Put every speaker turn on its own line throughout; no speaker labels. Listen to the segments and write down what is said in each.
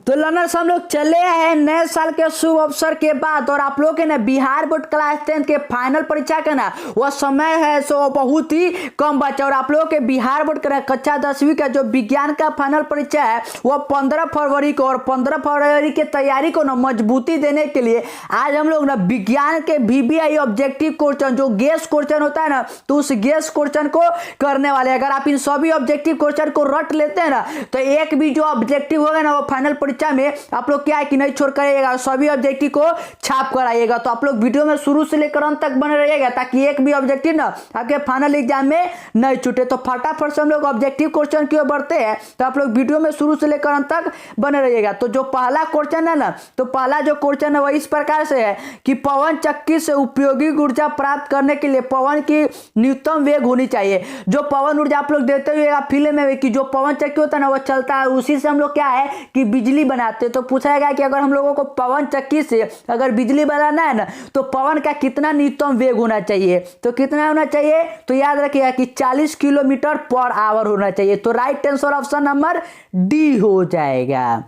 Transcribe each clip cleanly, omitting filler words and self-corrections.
तो लर्नर्स हम लोग चले हैं नए साल के शुभ अवसर के बाद और आप लोग के ना बिहार बोर्ड क्लास 10 के फाइनल परीक्षा का ना वह समय है सो बहुत ही कम बचा और आप लोग के बिहार बोर्ड का कक्षा 10वीं का जो विज्ञान का फाइनल परीक्षा है वह 15 फरवरी को और 15 फरवरी के तैयारी को ना मजबूती देने के लिए आज हम लोग ना विज्ञान के VBI ऑब्जेक्टिव क्वेश्चन जो गेस क्वेश्चन होता है ना तो उस गेस क्वेश्चन को करने वाले अगर आप इन सभी ऑब्जेक्टिव क्वेश्चन को रट लेते हैं ना तो एक भी जो ऑब्जेक्टिव होगा ना वो फाइनल परीक्षा में आप लोग क्या है कि नहीं छोड़ करिएगा सभी ऑब्जेक्टिव को छाप कर आइएगा। तो आप लोग वीडियो में शुरू से लेकर अंत तक बने रहिएगा ताकि एक भी ऑब्जेक्टिव ना आपके फाइनल एग्जाम में नहीं छूटे। तो फटाफट से हम लोग ऑब्जेक्टिव क्वेश्चन की ओर बढ़ते हैं तो आप लोग वीडियो में शुरू से लेकर अंत तक बने रहिएगा। तो जो पहला क्वेश्चन है ना तो पहला जो क्वेश्चन है वह इस प्रकार से है कि पवन चक्की से उपयोगी ऊर्जा प्राप्त करने के लिए पवन की न्यूनतम वेग होनी चाहिए। जो पवन ऊर्जा आप लोग देते हुए फिल्म में कि जो पवन चक्की होता है ना वो चलता है उसी से हम लोग क्या है कि बिजली बनाते। तो पूछा गया कि अगर हम लोगों को पवन चक्की से अगर बिजली बनाना है ना तो पवन का कितना न्यूनतम वेग होना चाहिए। तो कितना होना चाहिए तो याद रखिएगा कि 40 किलोमीटर पर आवर होना चाहिए। तो right answer option number D हो जाएगा।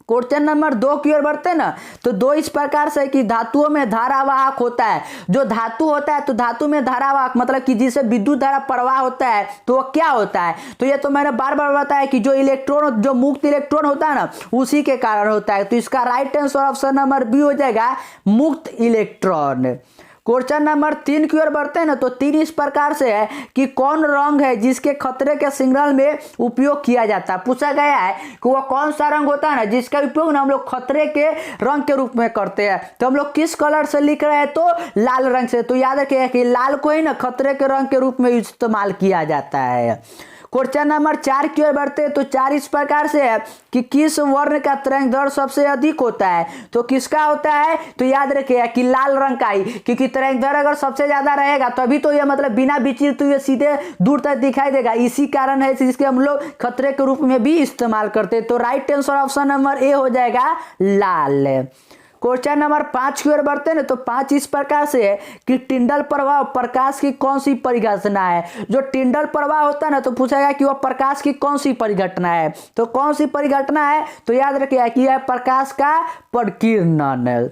क्वेश्चन नंबर 2 की ओर बढ़ते हैं ना तो 2 इस प्रकार से कि धातुओं में धारावाहक होता है। जो धातु होता है तो धातु में धारावाहक मतलब कि जिसे विद्युत धारा प्रवाह होता है तो वो क्या होता है। तो ये तो मैंने बार बार बताया कि जो इलेक्ट्रॉन जो मुक्त इलेक्ट्रॉन होता है ना उसी के कारण होता है। तो इसका right answer option number B हो जाएगा मुक्त इलेक्ट्रॉन। क्वेश्चन नंबर 3 की ओर बढ़ते हैं ना तो 3 इस प्रकार से है कि कौन रंग है जिसके खतरे के सिग्नल में उपयोग किया जाता है। पूछा गया है कि वह कौन सा रंग होता है ना जिसका उपयोग ना हम लोग खतरे के रंग के रूप में करते हैं। तो हम लोग किस कलर से लिख रहे हैं तो लाल रंग से। तो याद रखिएगा कि लाल को ही ना खतरे के रंग के रूप में इस्तेमाल किया जाता है। क्वेश्चन नंबर 4 की ओर बढ़ते हैं तो 4 इस प्रकार से है कि किस वर्ण का तरंग दैर्ध्य सबसे अधिक होता है। तो किसका होता है तो याद रखिएगा कि लाल रंग का ही, क्योंकि तरंग दैर्ध्य अगर सबसे ज्यादा रहेगा तभी तो यह मतलब बिना विचलित हुए सीधे दूर तक दिखाई देगा। इसी कारण है जिसके हम लोग खतरे के रूप में भी इस्तेमाल करते हैं। तो right answer option number A हो जाएगा लाल। क्वेश्चन नंबर 5 की ओर बढ़ते हैं तो 5 इस प्रकार से है कि टिंडल प्रवाह प्रकाश की कौन सी परिघटना है। जो टिंडल प्रवाह होता है ना तो पूछा गया कि वह प्रकाश की कौन सी परिघटना है। तो कौन सी परिघटना है तो याद रखिएगा कि यह प्रकाश का प्रकीर्णन।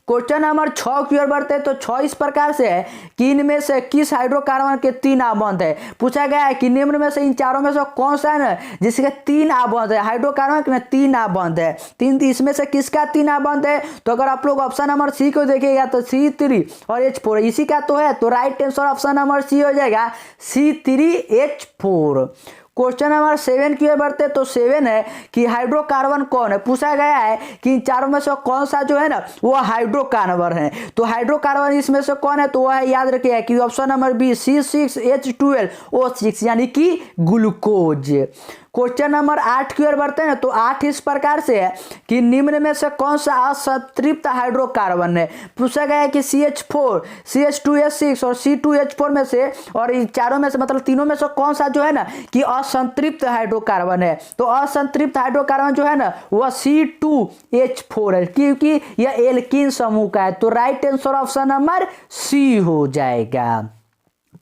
क्वेश्चन नंबर 6 की ओर बढ़ते हैं तो 6 इस प्रकार से है कि इनमें से किस हाइड्रोकार्बन के 3 आबंध है। पूछा गया है कि निम्न में से इन चारों में से कौन सा है ना जिसके 3 आबंध है। हाइड्रोकार्बन के 3 आबंध है। इसमें से किसका 3 आबंध है। तो अगर आप लोग ऑप्शन नंबर सी को देखिएगा तो C3 और H4 इसी का तो है। तो right answer option number C हो जाएगा C3H4। क्वेश्चन नंबर 7 की ओर बढ़ते तो 7 है कि हाइड्रोकार्बन कौन है। पूछा गया है कि इन चारों में से कौन सा जो है ना वो हाइड्रोकार्बन है। तो हाइड्रोकार्बन इसमें से कौन है तो वह है याद रखिए कि ऑप्शन नंबर बी C6H12O6 यानी कि ग्लूकोज। क्वेश्चन नंबर 8 की ओर बढ़ते हैं तो 8 इस प्रकार से है कि निम्न में से कौन सा असंतृप्त हाइड्रोकार्बन है। पूछा गया है कि CH4 CH2S6 और C2H4 में से और इन चारों में से मतलब तीनों में से कौन सा जो है ना कि असंतृप्त हाइड्रोकार्बन है। तो असंतृप्त हाइड्रोकार्बन जो है ना वह C2H4 है क्योंकि यह एल्कीन समूह का है। तो right answer option number C हो जाएगा।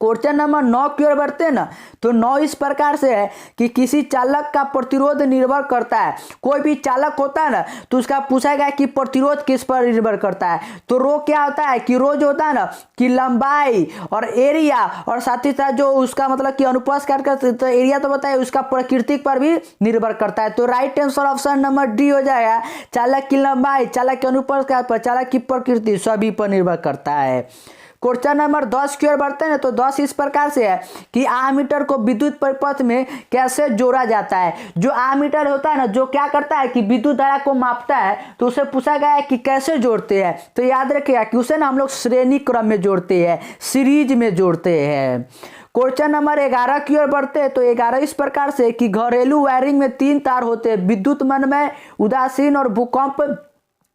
क्वेश्चन नंबर 9 की ओर बढ़ते हैं ना तो 9 इस प्रकार से है कि किसी चालक का प्रतिरोध निर्भर करता है। कोई भी चालक होता है ना तो उसका पूछा गया कि प्रतिरोध किस पर निर्भर करता है। तो रो क्या होता है कि रो जो होता है ना कि लंबाई और एरिया और साथ ही साथ जो उसका मतलब कि अनुप्रस्थ काट तो एरिया तो बताया उसका प्रकृति पर भी निर्भर करता है। तो right answer option number D हो जाएगा। चालक की लंबाई चालक के अनुप्रस्थ काट पर चालक की प्रकृति सभी पर निर्भर करता है। क्वेश्चन नंबर 10 की ओर बढ़ते हैं तो 10 इस प्रकार से है कि आमीटर को विद्युत परिपथ में कैसे जोड़ा जाता है। जो आमीटर होता है ना जो क्या करता है कि विद्युत धारा को मापता है तो उसे पूछा गया है कि कैसे जोड़ते हैं। तो याद रखिएगा कि उसे ना हम लोग श्रेणी क्रम में जोड़ते हैं सीरीज में जोड़ते हैं। क्वेश्चन नंबर 11 की ओर बढ़ते हैं तो 11 इस प्रकार से कि घरेलू वायरिंग में 3 तार होते हैं विद्युत मनमय उदासीन और भूकंप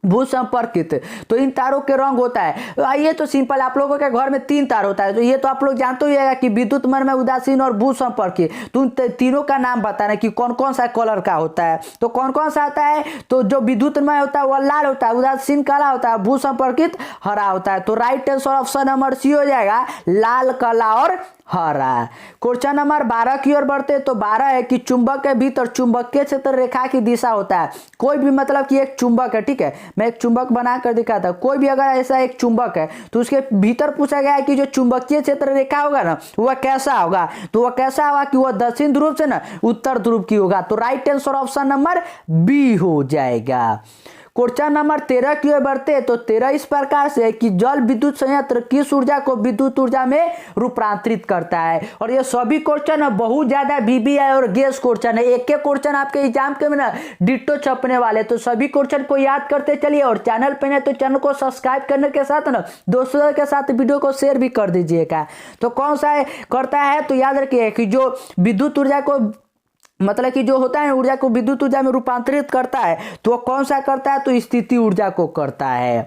भू संपर्कित। तो इन तारों के रंग होता है ये तो सिंपल आप लोगों के घर में 3 तार होता है। तो ये तो आप लोग जानते ही है कि विद्युत मनमय उदासीन और भू संपर्कित। तो उन तीनों का नाम बताना कि कौन कौन सा कलर का होता है। तो कौन कौन सा आता है तो जो विद्युतमय होता है वह लाल होता है उदासीन काला होता है भू संपर्कित हरा होता है। तो right answer option number C हो जाएगा लाल काला और हरा। क्वेश्चन नंबर 12 की ओर बढ़ते तो 12 है कि चुंबक के भीतर चुंबकीय क्षेत्र रेखा की दिशा होता है। कोई भी मतलब कि एक चुंबक है, ठीक है, मैं एक चुंबक बना कर दिखाता हूं। कोई भी अगर ऐसा एक चुंबक है तो उसके भीतर पूछा गया है कि जो चुंबकीय क्षेत्र रेखा होगा ना वह कैसा होगा, तो वह कैसा होगा कि वह दक्षिण ध्रुव से ना उत्तर ध्रुव की होगा। तो right answer option number B हो जाएगा। क्वेश्चन नंबर 13 की ओर बढ़ते तो 13 इस प्रकार से कि जल विद्युत संयंत्र किस ऊर्जा को विद्युत ऊर्जा में रूपांतरित करता है। और ये सभी क्वेश्चन बहुत ज्यादा वीवीआई और गेस क्वेश्चन है। एक एक क्वेश्चन आपके एग्जाम के में ना डिट्टो छपने वाले, तो सभी क्वेश्चन को याद करते चलिए। और चैनल पे नहीं तो चैनल को सब्सक्राइब करने के साथ ना दोस्तों के साथ वीडियो को शेयर भी कर दीजिएगा। तो कौन सा करता है, तो याद रखिए कि जो विद्युत ऊर्जा को मतलब कि जो होता है ऊर्जा को विद्युत ऊर्जा में रूपांतरित करता है तो वो कौन सा करता है, तो स्थिति ऊर्जा को करता है।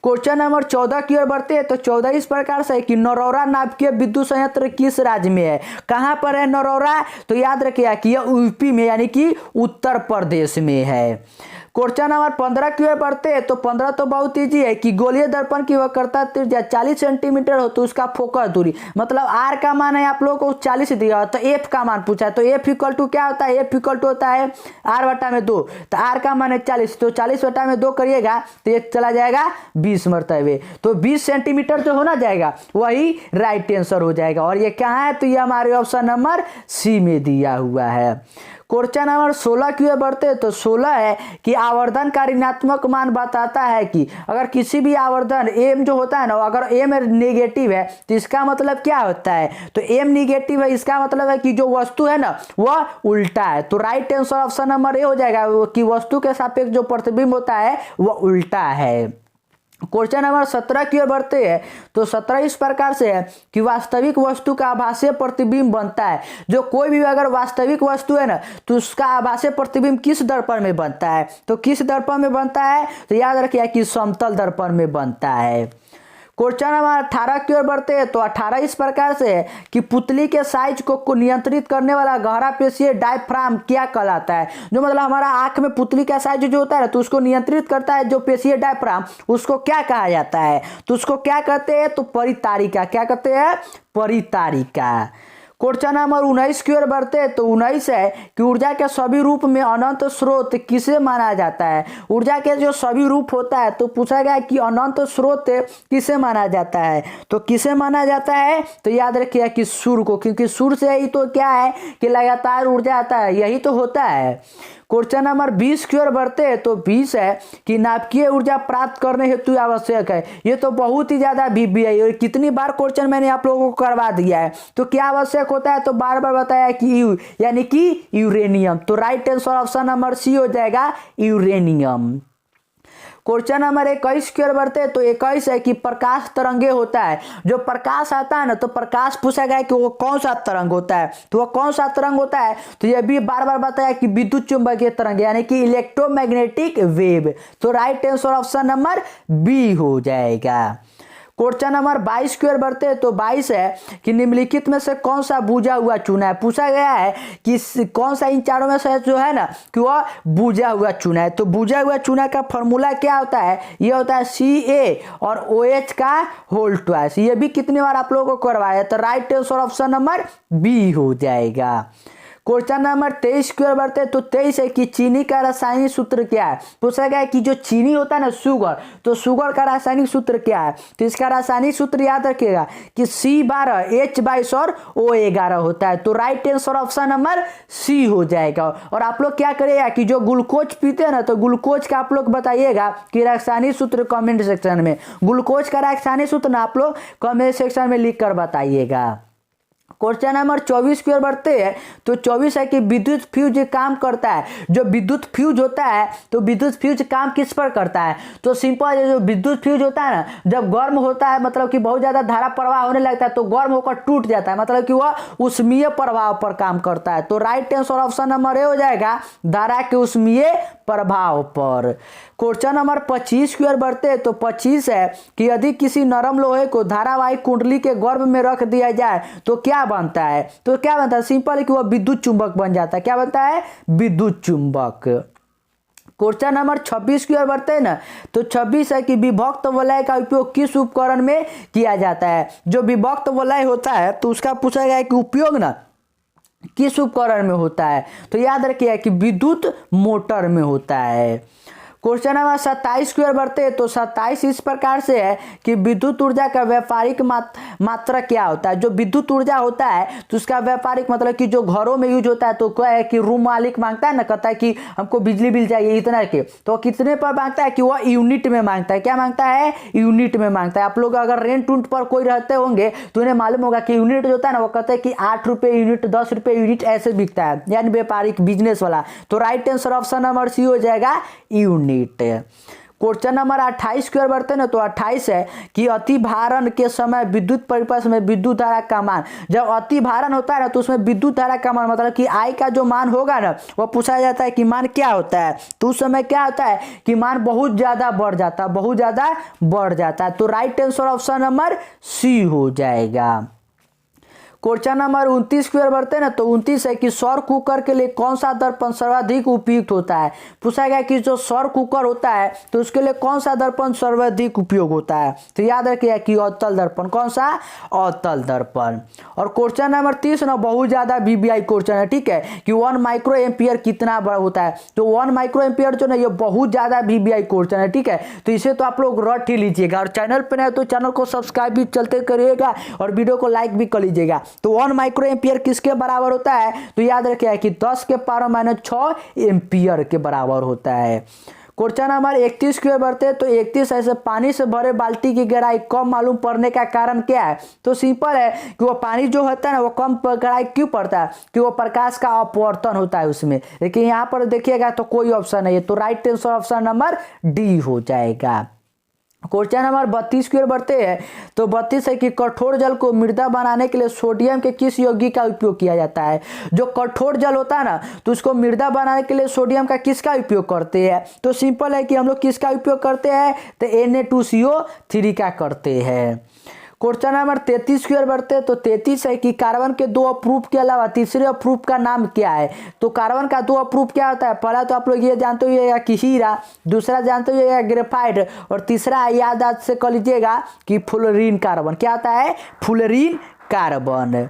क्वेश्चन नंबर 14 की ओर बढ़ते हैं तो 14 इस प्रकार से कि नरौरा नाभिकीय विद्युत संयंत्र किस राज्य में है। कहां पर है नरौरा, तो याद रखिएगा कि यह यूपी में यानी कि उत्तर प्रदेश में है। क्वेश्चन नंबर 15 की ओर बढ़ते हैं तो 15 तो बहुत ईजी है कि गोलीय दर्पण की वक्रता त्रिज्या 40 सेंटीमीटर हो तो उसका फोकस दूरी, मतलब आर का मान है आप लोगों को 40 दिया तो एफ का मान पूछा है। तो एफ इक्वल टू क्या होता है, एफ इक्वल टू होता है आर बटा में 2, तो आर का मान है 40, तो 40 बटा में 2 करिएगा तो ये चला जाएगा 20 मरतबे, तो 20 सेंटीमीटर जो होना जाएगा वही राइट आंसर हो जाएगा। और ये कहाँ है, तो ये हमारे ऑप्शन नंबर सी में दिया हुआ है। क्वेश्चन नंबर 16 की ओर बढ़ते तो 16 है कि आवर्धन का ऋणात्मक मान बताता है कि अगर किसी भी आवर्धन एम जो होता है ना, अगर एम नेगेटिव है तो इसका मतलब क्या होता है, तो एम नेगेटिव है इसका मतलब है कि जो वस्तु है ना वह उल्टा है। तो right answer option number A हो जाएगा कि वस्तु के सापेक्ष जो प्रतिबिंब होता है वह उल्टा है। क्वेश्चन नंबर 17 की ओर बढ़ते हैं तो 17 इस प्रकार से है कि वास्तविक वस्तु का आभासीय प्रतिबिंब बनता है। जो कोई भी अगर वास्तविक वस्तु है ना तो उसका आभासीय प्रतिबिंब किस दर्पण में बनता है, तो किस दर्पण में बनता है, तो याद रखिए कि समतल दर्पण में बनता है। क्वेश्चन नंबर 18 की ओर बढ़ते हैं तो 18 इस प्रकार से है कि पुतली के साइज को नियंत्रित करने वाला गहरा पेशीय डायफ्राम क्या कहलाता है। जो मतलब हमारा आंख में पुतली का साइज जो होता है तो उसको नियंत्रित करता है जो पेशीय डायफ्राम, उसको क्या कहा जाता है, तो उसको क्या कहते हैं, तो परितारिका। क्या कहते हैं, परितारिका। क्वेश्चन नंबर 19 की ओर बढ़ते हैं तो 19 है कि ऊर्जा के सभी रूप में अनंत स्रोत किसे माना जाता है। ऊर्जा के जो सभी रूप होता है तो पूछा गया कि अनंत स्रोत किसे माना जाता है, तो किसे माना जाता है, तो याद रखिए कि सूर्य को, क्योंकि सूर्य से ही तो क्या है कि लगातार ऊर्जा आता है, यही तो होता है। क्वेश्चन नंबर 20 की ओर बढ़ते हैं तो 20 है कि नाभिकीय ऊर्जा प्राप्त करने हेतु आवश्यक है। ये तो बहुत ही ज्यादा वीवीआई और कितनी बार क्वेश्चन मैंने आप लोगों को करवा दिया है। तो क्या आवश्यक होता है, तो बार बार बताया कि यू यानी कि यूरेनियम। तो right answer option number C हो जाएगा यूरेनियम। क्वेश्चन नंबर 21 की ओर बढ़ते हैं तो 21 है कि प्रकाश तरंगे होता है। जो प्रकाश आता है ना तो प्रकाश पूछा गया कि वो कौन सा तरंग होता है, तो वो कौन सा तरंग होता है, तो ये भी बार बार बताया कि विद्युत चुंबकीय तरंग यानी कि इलेक्ट्रोमैग्नेटिक वेव। तो right answer option number B हो जाएगा। क्वेश्चन नंबर 22 की ओर बढ़ते हैं तो 22 है कि निम्नलिखित में से कौन सा बुझा हुआ चूना है। पूछा गया है कि कौन सा इन चारों में से जो है ना कि वह बुझा हुआ चूना है। तो बुझा हुआ चूना का फॉर्मूला क्या होता है, यह होता है Ca और OH का होल ट्वाइस। ये भी कितनी बार आप लोगों को करवाया, तो right answer option number B हो जाएगा। क्वेश्चन नंबर 23 की ओर बढ़ते हैं तो 23 है कि चीनी का रासायनिक सूत्र क्या है। पूछा गया है कि जो चीनी होता है ना शुगर, तो शुगर का रासायनिक सूत्र क्या है, तो इसका रासायनिक सूत्र याद रखिएगा कि C12 H22 और O11 होता है। तो right answer option number C हो जाएगा। और आप लोग क्या करिएगा कि जो ग्लूकोज पीते हैं ना तो ग्लूकोज का आप लोग बताइएगा कि रासायनिक सूत्र कमेंट सेक्शन में, ग्लूकोज का रासायनिक सूत्र ना आप लोग कमेंट सेक्शन में लिख कर बताइएगा। क्वेश्चन नंबर 24 की ओर बढ़ते हैं तो 24 है कि विद्युत फ्यूज काम करता है। जो विद्युत फ्यूज होता है तो विद्युत फ्यूज काम किस पर करता है, तो सिंपल है, जो विद्युत फ्यूज होता है ना जब गर्म होता है मतलब कि बहुत ज्यादा धारा प्रवाह होने लगता है तो गर्म होकर टूट जाता है, मतलब कि वह उष्मीय प्रभाव पर काम करता है। तो right answer option number A हो जाएगा धारा के उष्मीय प्रभाव पर। क्वेश्चन नंबर 25 की ओर बढ़ते हैं तो 25 है कि यदि किसी नरम लोहे को धारावाहिक कुंडली के गर्भ में रख दिया जाए तो क्या बनता है, तो क्या बनता है, सिंपल है कि वह विद्युत चुंबक बन जाता है। क्या बनता है, विद्युत चुंबक। क्वेश्चन नंबर 26 की ओर बढ़ते हैं ना, तो 26 है कि विभक्त वलय का उपयोग किस उपकरण में किया जाता है। जो विभक्त वलय होता है तो उसका पूछा गया है कि उपयोग ना किस उपकरण में होता है, तो याद रखिए कि विद्युत मोटर में होता है। क्वेश्चन नंबर 27 की ओर बढ़ते हैं, तो 27 इस प्रकार से है कि विद्युत ऊर्जा का व्यापारिक मात्रा क्या होता है। जो विद्युत ऊर्जा होता है तो उसका व्यापारिक मतलब कि जो घरों में यूज होता है, तो क्या है कि रूम मालिक मांगता है ना, कहता है कि हमको बिजली बिल चाहिए इतना के, तो कितने पर मांगता है कि वह यूनिट में मांगता है। क्या मांगता है? यूनिट में मांगता है। आप लोग अगर रेंट उंट पर कोई रहते होंगे तो उन्हें मालूम होगा कि यूनिट जो होता है ना, वो कहते हैं कि 8 रुपये यूनिट, 10 रुपये यूनिट ऐसे बिकता है, यानी व्यापारिक बिजनेस वाला। तो right answer option number C हो जाएगा यूनिट। क्वेश्चन नंबर 28 की ओर बढ़ते हैं ना, तो 28 है कि अति भारण के समय विद्युत परिपथ में विद्युत धारा का मान। जब अति भारण होता है ना तो उसमें विद्युत धारा का मान मतलब कि आई का जो मान होगा ना, वो पूछा जाता है कि मान क्या होता है। तो उस समय क्या होता है कि मान बहुत ज्यादा बढ़ जाता है, बहुत ज्यादा बढ़ जाता है। तो right answer option number C हो जाएगा। क्वेश्चन नंबर 29 की ओर बढ़ते हैं ना, तो 29 है कि सौर कुकर के लिए कौन सा दर्पण सर्वाधिक उपयुक्त होता है। पूछा गया कि जो सौर कुकर होता है तो उसके लिए कौन सा दर्पण सर्वाधिक उपयोग होता है। तो याद रखिए कि अवतल दर्पण। कौन सा? अवतल दर्पण। और क्वेश्चन नंबर 30 ना बहुत ज्यादा वीवीआई क्वेश्चन है, ठीक है, कि 1 माइक्रो एम्पियर कितना बड़ा होता है। तो 1 माइक्रो एम्पियर जो ना ये बहुत ज्यादा वीवीआई क्वेश्चन है, ठीक है। तो इसे तो आप लोग रट ही लीजिएगा, और चैनल पर नए तो चैनल को सब्सक्राइब भी चलते करिएगा और वीडियो को लाइक भी कर लीजिएगा। तो 1 माइक्रो एम्पियर किसके बराबर होता है? तो याद रखिए कि 10 के पावर माइनस 6 एम्पियर के बराबर होता है। क्वेश्चन नंबर 31 की ओर बढ़ते हैं, तो 31 ऐसे पानी से भरे बाल्टी की गहराई कम मालूम पड़ने का कारण क्या है। तो सिंपल है कि वो पानी जो होता है ना वो कम गहराई क्यों पड़ता है, कि वो प्रकाश का अपवर्तन होता है उसमें। लेकिन यहाँ पर देखिएगा तो कोई ऑप्शन नहीं है, तो right answer option number D हो जाएगा। क्वेश्चन नंबर 32 की ओर बढ़ते हैं, तो 32 है कि कठोर जल को मृदा बनाने के लिए सोडियम के किस यौगिक का उपयोग किया जाता है। जो कठोर जल होता है ना तो उसको मृदा बनाने के लिए सोडियम का किसका उपयोग करते हैं। तो सिंपल है कि हम लोग किसका उपयोग करते हैं, तो Na2CO3 का करते हैं। क्वेश्चन नंबर 33 की ओर बढ़ते हैं, तो 33 है कि कार्बन के 2 अप्रूफ के अलावा तीसरे अप्रूफ का नाम क्या है। तो कार्बन का 2 अप्रूफ क्या होता है? पहला तो आप लोग ये जानते हुए कि हीरा, दूसरा जानते हुए ग्रेफाइट, और तीसरा याद से कर लीजिएगा कि फ्लोरीन कार्बन। क्या होता है? Fluorine carbon.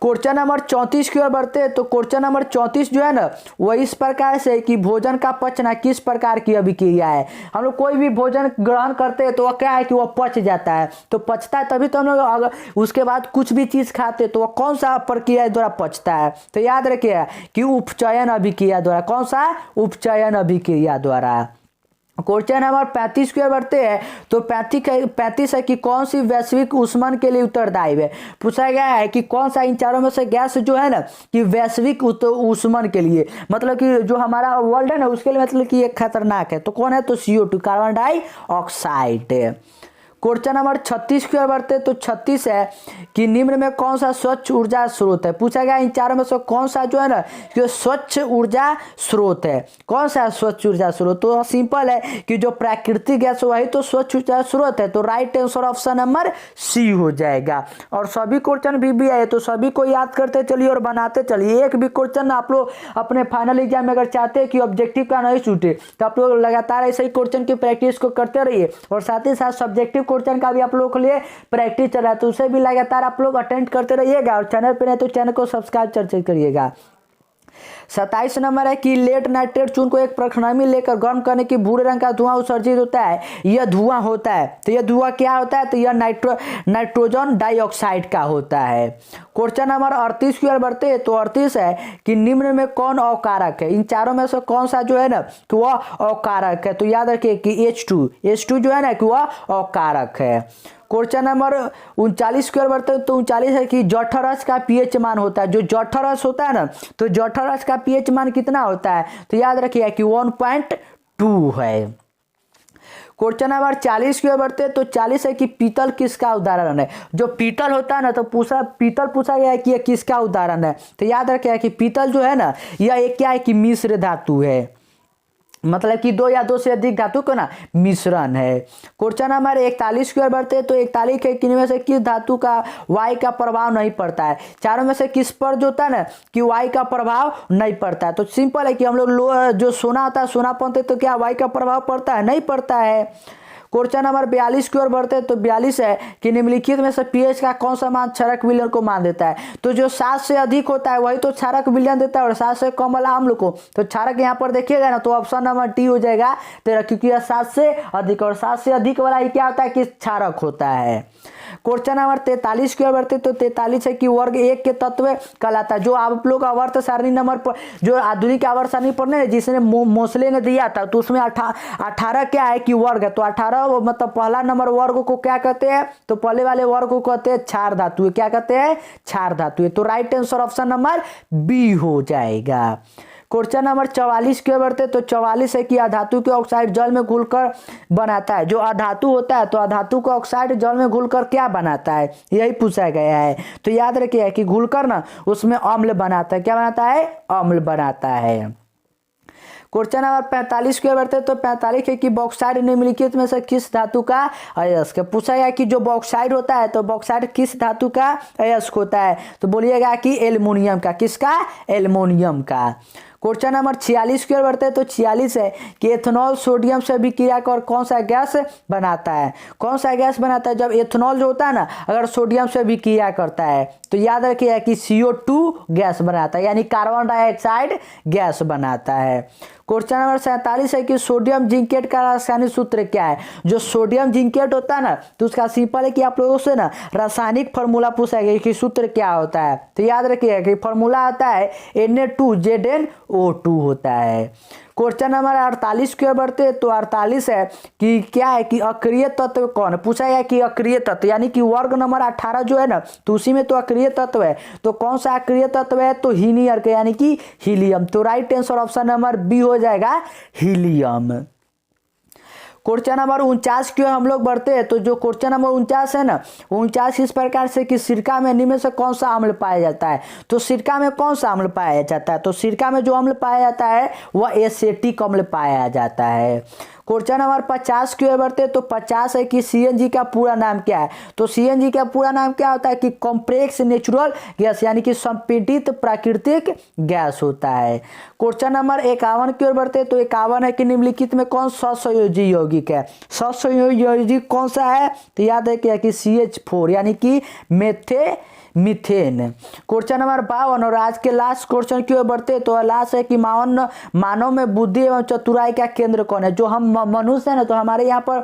क्वेश्चन नंबर 34 की ओर बढ़ते हैं, तो क्वेश्चन नंबर 34 जो है ना वो इस प्रकार से कि भोजन का पचना किस प्रकार की अभिक्रिया है। हम लोग कोई भी भोजन ग्रहण करते हैं तो वह क्या है कि वह पच जाता है। तो पचता है तभी तो हम लोग अगर उसके बाद कुछ भी चीज खाते हैं तो वह कौन सा प्रक्रिया द्वारा पचता है। तो याद रखिए कि उपचयन अभिक्रिया द्वारा। कौन सा? उपचयन अभिक्रिया द्वारा। क्वेश्चन नंबर 35 की ओर बढ़ते हैं, तो 35 है कि कौन सी वैश्विक ऊष्मन के लिए उत्तरदायी है। पूछा गया है कि कौन सा इन चारों में से गैस जो है ना कि वैश्विक ऊष्मन के लिए, मतलब कि जो हमारा वर्ल्ड है ना उसके लिए मतलब कि ये खतरनाक है। तो कौन है? तो CO2 कार्बन डाइऑक्साइड है। क्वेश्चन नंबर 36 की ओर बढ़ते हैं, तो 36 है कि निम्न में कौन सा स्वच्छ ऊर्जा स्रोत है। पूछा गया इन चारों में से कौन सा जो है ना कि स्वच्छ ऊर्जा स्रोत है। कौन सा स्वच्छ ऊर्जा स्रोत? तो सिंपल है कि जो प्राकृतिक गैस वही तो स्वच्छ ऊर्जा स्रोत है। तो right answer option number C हो जाएगा। और सभी क्वेश्चन भी आए तो सभी को याद करते चलिए और बनाते चलिए। एक भी क्वेश्चन आप लोग अपने फाइनल एग्जाम में अगर चाहते हैं कि ऑब्जेक्टिव का नहीं छूटे तो आप लोग लगातार ऐसे ही क्वेश्चन की प्रैक्टिस को करते रहिए, और साथ ही साथ सब्जेक्टिव क्वेश्चन का भी आप लोगों के लिए प्रैक्टिस चल रहा है तो उसे भी लगातार आप लोग अटेंड करते रहिएगा। और चैनल पे नहीं तो चैनल को सब्सक्राइब चर्चा करिएगा। 27 नंबर है कि लेड नाइट्रेट चून को एक प्रखनमी लेकर गर्म करने की भूरे रंग का धुआं उत्सर्जित होता है। यह धुआं होता है, तो यह धुआं क्या होता है? तो यह नाइट्रोजन डाइऑक्साइड का होता है। क्वेश्चन नंबर 38 की ओर बढ़ते हैं, तो 38 है कि निम्न में कौन अवकारक है। इन चारों में से कौन सा जो है ना कि वह अवकारक है। तो याद रखिए कि H2 जो है ना कि वह अवकारक है। क्वेश्चन नंबर 39 की ओर बढ़ते हैं, तो 39 है कि जठरस का पीएच मान होता है। जो जठरस होता है ना तो जठरस का पीएच मान कितना होता है? तो याद रखिए कि 1.2 है। क्वेश्चन नंबर 40 की ओर बढ़ते हैं, तो 40 है कि पीतल किसका उदाहरण है। जो पीतल होता है ना तो पीतल पूछा गया है कि यह किसका उदाहरण है। तो याद रखिए कि पीतल जो है ना यह एक क्या है कि मिश्र धातु है। मतलब कि 2 या 2 से अधिक धातु का ना मिश्रण है। क्वेश्चन नंबर 41 की ओर बढ़ते हैं। तो 41 के किनमें से किस धातु का वायु का प्रभाव नहीं पड़ता है? चारों में से किस पर जो होता है ना कि वायु का प्रभाव नहीं पड़ता है? तो सिंपल है कि हम लोग जो सोना होता है, सोना पहनते तो क्या वायु का प्रभाव पड़ता है? नहीं पड़ता है। क्वेश्चन नंबर 42 की ओर बढ़ते हैं। तो 42 है कि निम्नलिखित में से पीएच का कौन सा मान क्षारक विलयन को मान देता है? तो जो 7 से अधिक होता है वही तो क्षारक विलयन देता है, और 7 से कम वाला अम्ल को तो क्षारक यहाँ पर देखिएगा ना तो ऑप्शन नंबर डी हो जाएगा तेरा, क्योंकि यह 7 से अधिक, और 7 से अधिक वाला ही क्या होता है कि क्षारक होता है। क्वेश्चन नंबर 43 की ओर बढ़ते तो 43 है कि वर्ग 1 के तत्व कहलाता है। जो आप लोग आवर्त सारणी नंबर पर जो आधुनिक आवर्त सारणी पर ने जिसने मोसले ने दिया था तो उसमें 18 क्या है कि वर्ग है। तो 18 मतलब पहला नंबर वर्ग को क्या कहते हैं? तो पहले वाले वर्ग को कहते हैं क्षार धातु। क्या कहते हैं? क्षार धातु। तो right answer option number B हो जाएगा। क्वेश्चन नंबर 44 की ओर बढ़ते तो 44 है कि अधातु के ऑक्साइड जल में घुलकर बनाता है। जो अधातु होता है तो अधातु का ऑक्साइड जल में घुलकर क्या बनाता है? यही पूछा गया है। तो याद रखिए कि घुलकर ना उसमें अम्ल बनाता है। क्या बनाता है? अम्ल बनाता है। क्वेश्चन नंबर 45 की ओर बढ़ते तो 45 है कि बॉक्साइड निम्नलिखित में से किस धातु का अयस्क? पूछा गया कि जो बॉक्साइड होता है तो बॉक्साइड किस धातु का अयस्क होता है? तो बोलिएगा कि एल्युमिनियम का। किसका? एल्युमिनियम का। क्वेश्चन नंबर 46 की ओर बढ़ते हैं। तो 46 है कि एथेनॉल सोडियम से अभिक्रिया कर कौन सा गैस बनाता है? कौन सा गैस बनाता है? जब एथेनॉल जो होता है ना अगर सोडियम से अभिक्रिया करता है तो याद रखिए कि CO2 गैस बनाता है, यानी कार्बन डाइऑक्साइड गैस बनाता है। क्वेश्चन नंबर 47 है कि सोडियम जिंकेट का रासायनिक सूत्र क्या है? जो सोडियम जिंकेट होता है ना तो उसका सिंपल है कि आप लोगों से ना रासायनिक फार्मूला पूछा गया कि सूत्र क्या होता है। तो याद रखिए कि फार्मूला आता है Na2ZnO2 होता है। क्वेश्चन नंबर 48 की ओर बढ़ते तो 48 है कि क्या है कि अक्रिय तत्व कौन है? पूछा गया कि अक्रिय तत्व यानी कि वर्ग नंबर 18 जो है ना तो उसी में तो अक्रिय तत्व है। तो कौन सा अक्रिय तत्व है? तो हीनियर के यानी कि हीलियम। तो right answer option number B हो जाएगा हीलियम। क्वेश्चन नंबर 49 की ओर हम लोग बढ़ते हैं। तो जो क्वेश्चन नंबर 49 है ना 49 इस प्रकार से कि सिरका में निम्न में से कौन सा अम्ल पाया जाता है? तो सिरका में कौन सा अम्ल पाया जाता है? तो सिरका में जो अम्ल पाया जाता है वह एसेटिक अम्ल पाया जाता है। क्वेश्चन नंबर 50 की ओर बढ़ते तो 50 है कि CNG का पूरा नाम क्या है? तो CNG का पूरा नाम क्या होता है कि कॉम्प्लेक्स नेचुरल गैस, यानी कि संपीड़ित प्राकृतिक गैस होता है। क्वेश्चन नंबर 51 की ओर बढ़ते तो 51 है कि निम्नलिखित में कौन ससंयोजी यौगिक है? ससंयोजी यौगिक कौन सा है? तो याद है कि CH4 यानी कि मीथेन। क्वेश्चन नंबर 52 और आज के लास्ट क्वेश्चन की ओर बढ़ते तो लास्ट है कि मानव में बुद्धि एवं चतुराई का केंद्र कौन है? जो हम मनुष्य है ना तो हमारे यहाँ पर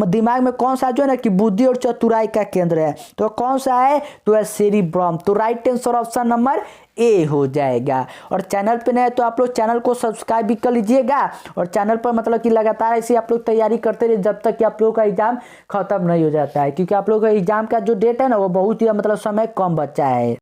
दिमाग में कौन सा जो है ना कि बुद्धि और चतुराई का केंद्र है? तो कौन सा है? तो है सेरिब्रम। तो right answer option number A हो जाएगा। और चैनल पे नए तो आप लोग चैनल को सब्सक्राइब भी कर लीजिएगा, और चैनल पर मतलब कि लगातार ऐसे आप लोग तैयारी करते रहिए जब तक कि आप लोगों का एग्जाम खत्म नहीं हो जाता है, क्योंकि आप लोगों का एग्जाम का जो डेट है ना वो बहुत ही मतलब समय कम बचा है।